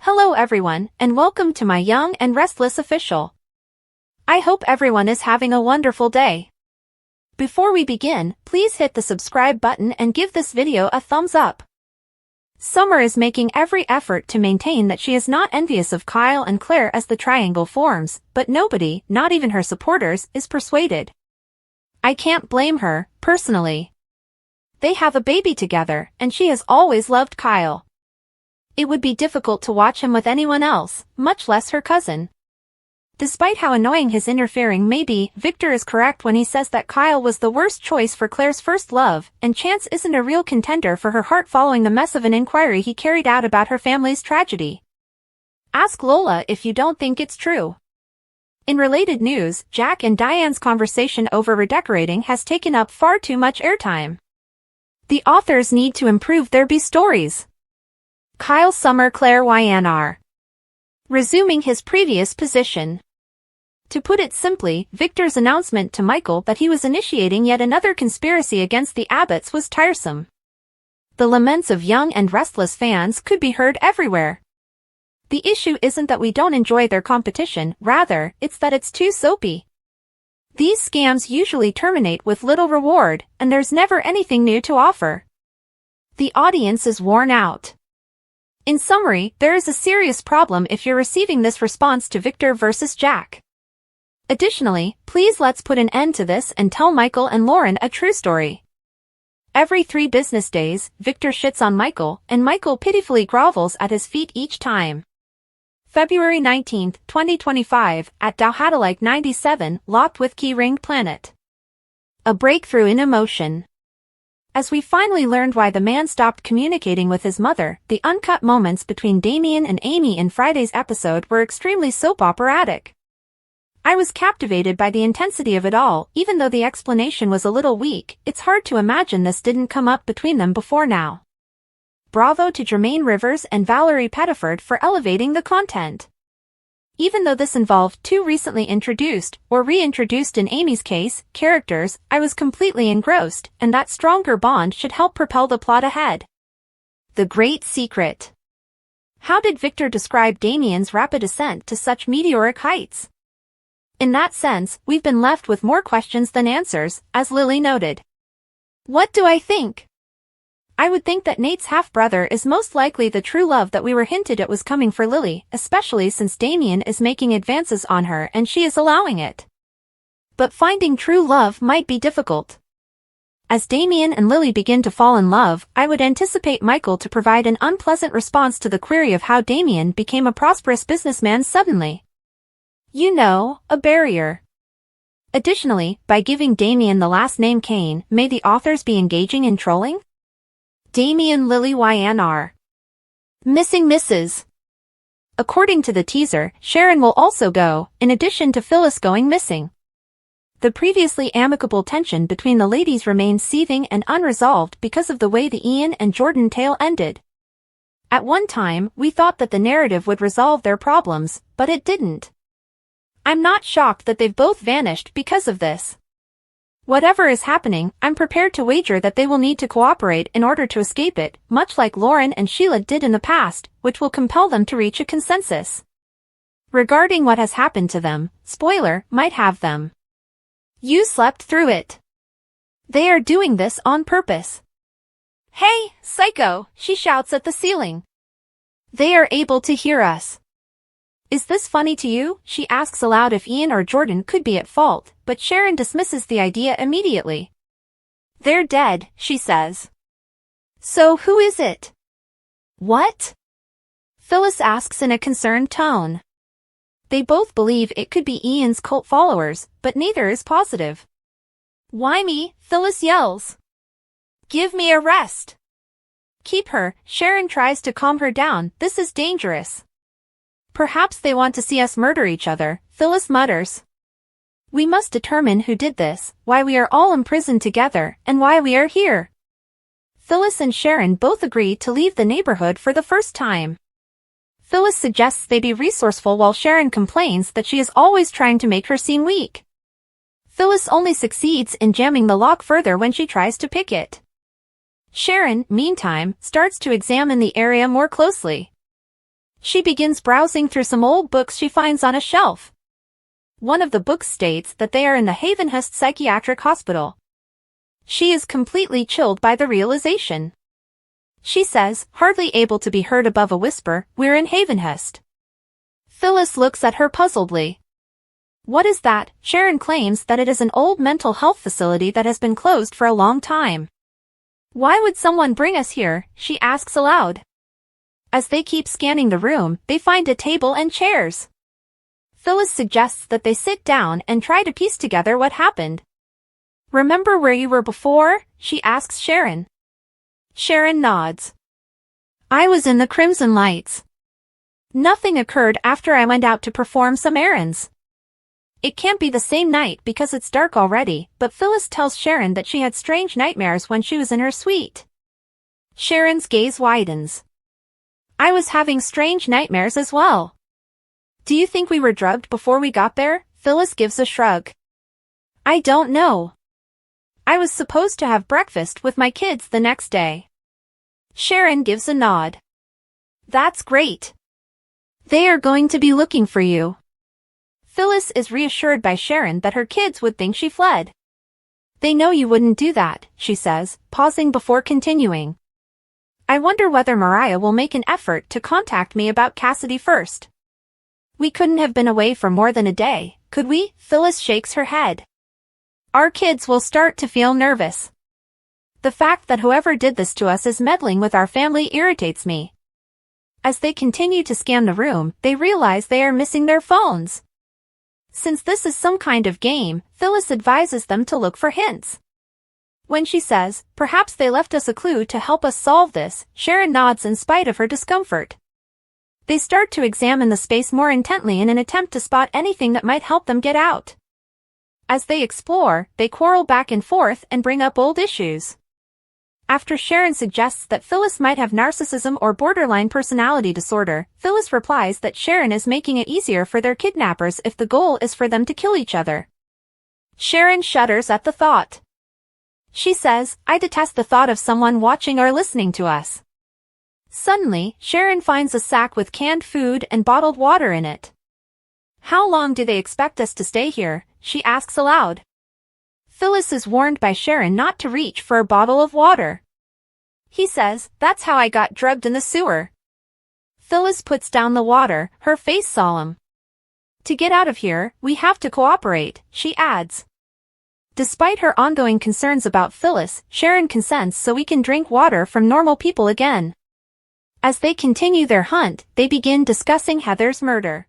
Hello everyone, and welcome to my Young and Restless official. I hope everyone is having a wonderful day. Before we begin, please hit the subscribe button and give this video a thumbs up. Summer is making every effort to maintain that she is not envious of Kyle and Claire as the triangle forms, but nobody, not even her supporters, is persuaded. I can't blame her, personally. They have a baby together, and she has always loved Kyle. It would be difficult to watch him with anyone else, much less her cousin. Despite how annoying his interfering may be, Victor is correct when he says that Kyle was the worst choice for Claire's first love, and Chance isn't a real contender for her heart following the mess of an inquiry he carried out about her family's tragedy. Ask Lola if you don't think it's true. In related news, Jack and Diane's conversation over redecorating has taken up far too much airtime. The authors need to improve their B stories. Kyle Summer Claire YNR. Resuming his previous position. To put it simply, Victor's announcement to Michael that he was initiating yet another conspiracy against the Abbotts was tiresome. The laments of young and restless fans could be heard everywhere. The issue isn't that we don't enjoy their competition, rather, it's that it's too soapy. These scams usually terminate with little reward, and there's never anything new to offer. The audience is worn out. In summary, there is a serious problem if you're receiving this response to Victor versus Jack. Additionally, please let's put an end to this and tell Michael and Lauren a true story. Every 3 business days, Victor shits on Michael, and Michael pitifully grovels at his feet each time. February 19, 2025, at Dowhatalike 97, locked with Keyring Planet. A breakthrough in emotion. As we finally learned why the man stopped communicating with his mother, the uncut moments between Damien and Amy in Friday's episode were extremely soap operatic. I was captivated by the intensity of it all, even though the explanation was a little weak. It's hard to imagine this didn't come up between them before now. Bravo to Jermaine Rivers and Valerie Pettiford for elevating the content. Even though this involved 2 recently introduced, or reintroduced in Amy's case, characters, I was completely engrossed, and that stronger bond should help propel the plot ahead. The Great Secret. How did Victor describe Damien's rapid ascent to such meteoric heights? In that sense, we've been left with more questions than answers, as Lily noted. What do I think? I would think that Nate's half-brother is most likely the true love that we were hinted at was coming for Lily, especially since Damien is making advances on her and she is allowing it. But finding true love might be difficult. As Damien and Lily begin to fall in love, I would anticipate Michael to provide an unpleasant response to the query of how Damien became a prosperous businessman suddenly. You know, a barrier. Additionally, by giving Damien the last name Kane, may the authors be engaging in trolling? Damien Lily YNR. Missing Mrs. According to the teaser, Sharon will also go, in addition to Phyllis going missing. The previously amicable tension between the ladies remains seething and unresolved because of the way the Ian and Jordan tale ended. At one time, we thought that the narrative would resolve their problems, but it didn't. I'm not shocked that they've both vanished because of this. Whatever is happening, I'm prepared to wager that they will need to cooperate in order to escape it, much like Lauren and Sheila did in the past, which will compel them to reach a consensus. Regarding what has happened to them, spoiler, might have them. You slept through it. They are doing this on purpose. Hey, psycho, she shouts at the ceiling. They are able to hear us. Is this funny to you? She asks aloud if Ian or Jordan could be at fault, but Sharon dismisses the idea immediately. They're dead, she says. So who is it? What? Phyllis asks in a concerned tone. They both believe it could be Ian's cult followers, but neither is positive. Why me? Phyllis yells. Give me a rest. Keep her, Sharon tries to calm her down, this is dangerous. Perhaps they want to see us murder each other, Phyllis mutters. We must determine who did this, why we are all imprisoned together, and why we are here. Phyllis and Sharon both agree to leave the neighborhood for the first time. Phyllis suggests they be resourceful while Sharon complains that she is always trying to make her seem weak. Phyllis only succeeds in jamming the lock further when she tries to pick it. Sharon, meantime, starts to examine the area more closely. She begins browsing through some old books she finds on a shelf. One of the books states that they are in the Vanishes psychiatric hospital. She is completely chilled by the realization. She says, hardly able to be heard above a whisper, "We're in Vanishes." Phyllis looks at her puzzledly. "What is that?" Sharon claims that it is an old mental health facility that has been closed for a long time. "Why would someone bring us here?" she asks aloud. As they keep scanning the room, they find a table and chairs. Phyllis suggests that they sit down and try to piece together what happened. "Remember where you were before?" she asks Sharon. Sharon nods. "I was in the Crimson Lights. Nothing occurred after I went out to perform some errands." It can't be the same night because it's dark already, but Phyllis tells Sharon that she had strange nightmares when she was in her suite. Sharon's gaze widens. "I was having strange nightmares as well." "Do you think we were drugged before we got there?" Phyllis gives a shrug. "I don't know. I was supposed to have breakfast with my kids the next day." Sharon gives a nod. "That's great. They are going to be looking for you." Phyllis is reassured by Sharon that her kids would think she fled. "They know you wouldn't do that," she says, pausing before continuing. "I wonder whether Mariah will make an effort to contact me about Cassidy first. We couldn't have been away for more than a day, could we?" Phyllis shakes her head. "Our kids will start to feel nervous. The fact that whoever did this to us is meddling with our family irritates me." As they continue to scan the room, they realize they are missing their phones. Since this is some kind of game, Phyllis advises them to look for hints. When she says, "Perhaps they left us a clue to help us solve this," Sharon nods in spite of her discomfort. They start to examine the space more intently in an attempt to spot anything that might help them get out. As they explore, they quarrel back and forth and bring up old issues. After Sharon suggests that Phyllis might have narcissism or borderline personality disorder, Phyllis replies that Sharon is making it easier for their kidnappers if the goal is for them to kill each other. Sharon shudders at the thought. She says, "I detest the thought of someone watching or listening to us." Suddenly, Sharon finds a sack with canned food and bottled water in it. "How long do they expect us to stay here?" she asks aloud. Phyllis is warned by Sharon not to reach for a bottle of water. He says, "That's how I got drugged in the sewer." Phyllis puts down the water, her face solemn. "To get out of here, we have to cooperate," she adds. Despite her ongoing concerns about Phyllis, Sharon consents so we can drink water from normal people again. As they continue their hunt, they begin discussing Heather's murder.